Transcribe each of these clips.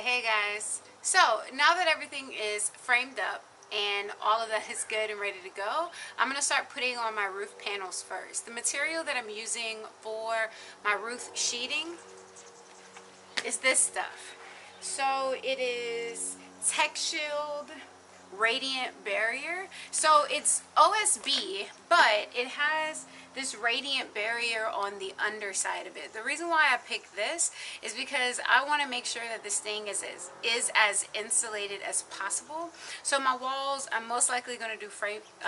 Hey guys. So now that everything is framed up and all of that is good and ready to go, I'm going to start putting on my roof panels first. The material that I'm using for my roof sheeting is this stuff. So it is Tech Shield Radiant Barrier. So it's OSB, but it has this radiant barrier on the underside of it. The reason why I picked this is because I want to make sure that this thing is as insulated as possible. So my walls, I'm most likely going to do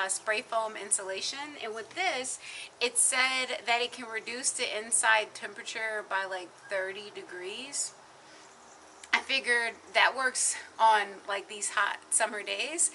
spray foam insulation, and with this it said that it can reduce the inside temperature by like 30 degrees. I figured that works on like these hot summer days,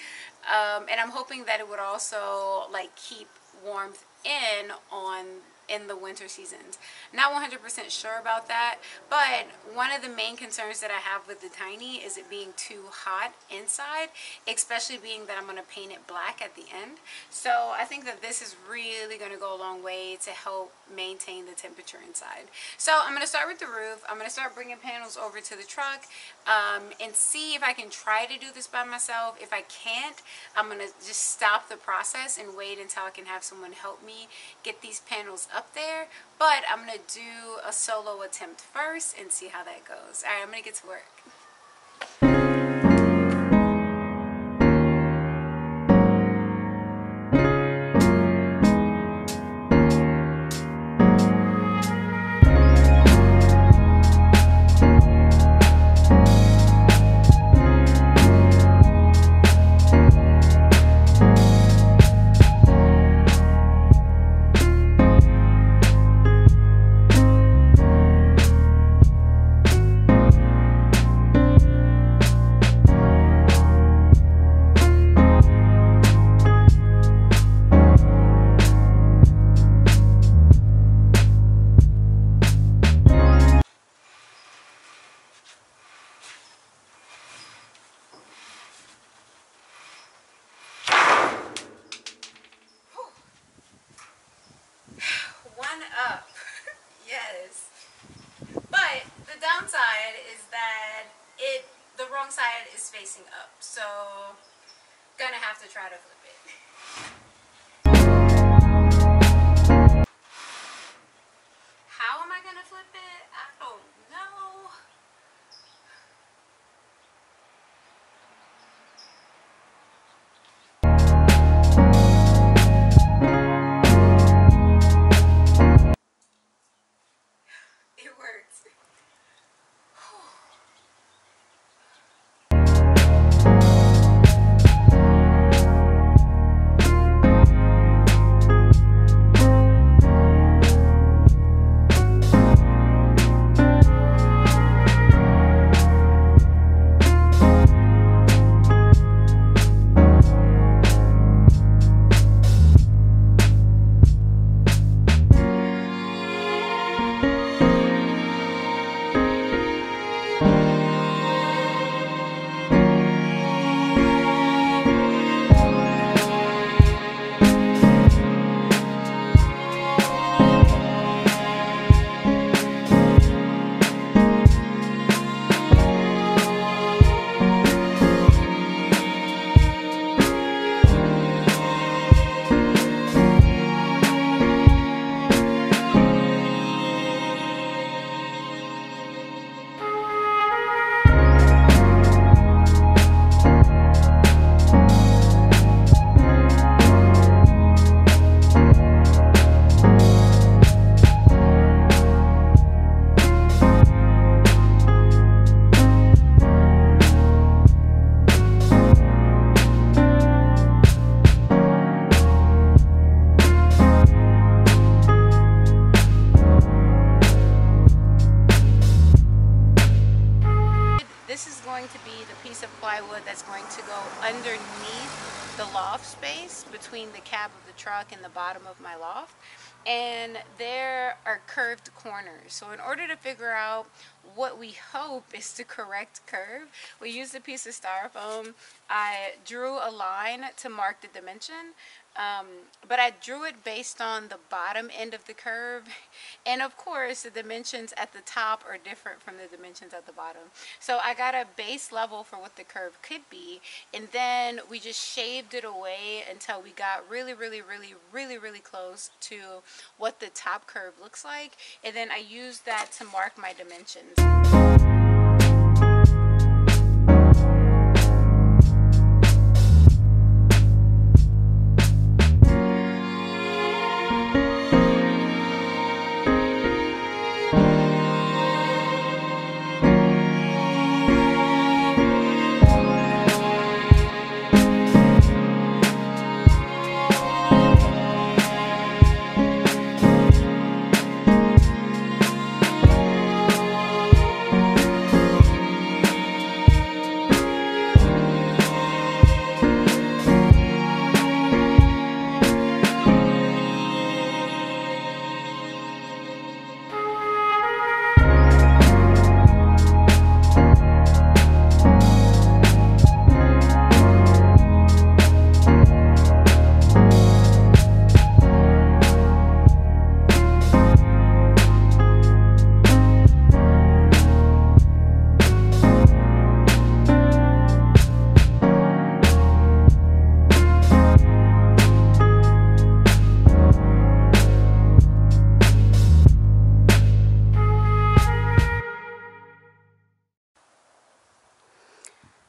and I'm hoping that it would also like keep warmth in the winter seasons. Not 100% sure about that, but one of the main concerns that I have with the Tiny is it being too hot inside, especially being that I'm going to paint it black at the end. So I think that this is really going to go a long way to help maintain the temperature inside. So I'm going to start with the roof. I'm going to start bringing panels over to the truck and see if I can try to do this by myself. If I can't, I'm going to just stop the process and wait until I can have someone help me get these panels up there. But I'm going to do a solo attempt first and see how that goes. Alright, I'm going to get to work. One up. Yes. But the downside is that the wrong side is facing up. So gonna have to try to flip it. How am I gonna flip it? I don't know. It worked. That's going to go underneath the loft space between the cab of the truck and the bottom of my loft, and there are curved corners. So in order to figure out what we hope is the correct curve, we used a piece of styrofoam. I drew a line to mark the dimension, But I drew it based on the bottom end of the curve. And of course, the dimensions at the top are different from the dimensions at the bottom. So I got a base level for what the curve could be. And then we just shaved it away until we got really, really, really, really, really close to what the top curve looks like. And then I used that to mark my dimensions.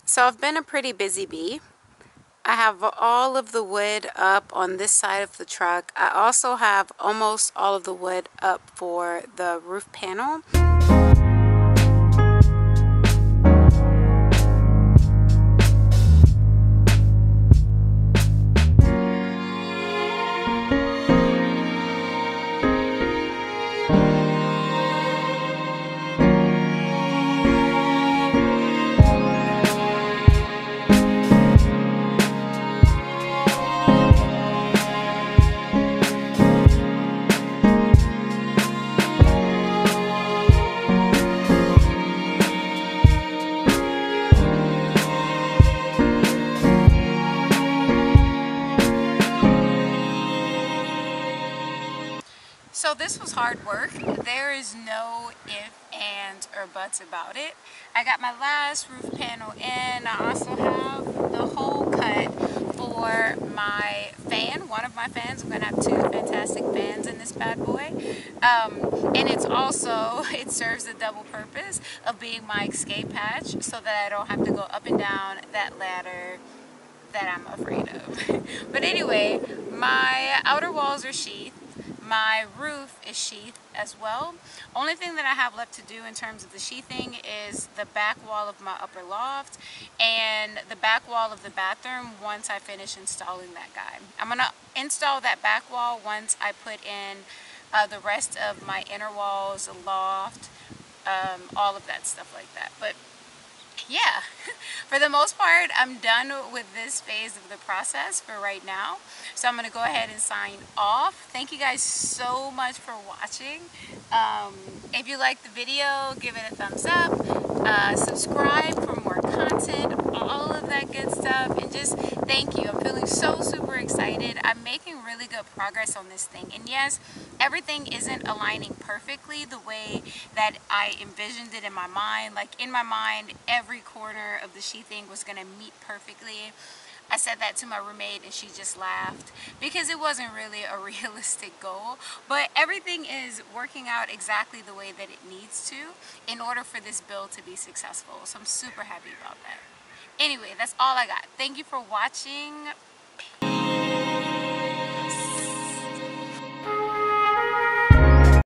So I've been a pretty busy bee. I have all of the wood up on this side of the truck. I also have almost all of the wood up for the roof panel. So this was hard work. There is no if, ands, or buts about it. I got my last roof panel in. I also have the hole cut for my fan, one of my fans. I'm gonna have two fantastic fans in this bad boy. And it's also, it serves the double purpose of being my escape hatch so that I don't have to go up and down that ladder that I'm afraid of. But anyway, my outer walls are sheathed. My roof is sheathed as well. Only thing that I have left to do in terms of the sheathing is the back wall of my upper loft and the back wall of the bathroom once I finish installing that guy. I'm going to install that back wall once I put in the rest of my inner walls, loft, all of that stuff like that. But yeah, for the most part, I'm done with this phase of the process for right now. So I'm going to go ahead and sign off. Thank you guys so much for watching. If you liked the video, give it a thumbs up. Subscribe for more content, all of that good stuff. And just thank you. I'm feeling so super excited. I'm making really good progress on this thing. And yes, everything isn't aligning perfectly the way that I envisioned it in my mind. Like in my mind, every corner of the sheathing was going to meet perfectly. I said that to my roommate and she just laughed because it wasn't really a realistic goal. But everything is working out exactly the way that it needs to in order for this build to be successful. So I'm super happy about that. Anyway, that's all I got. Thank you for watching.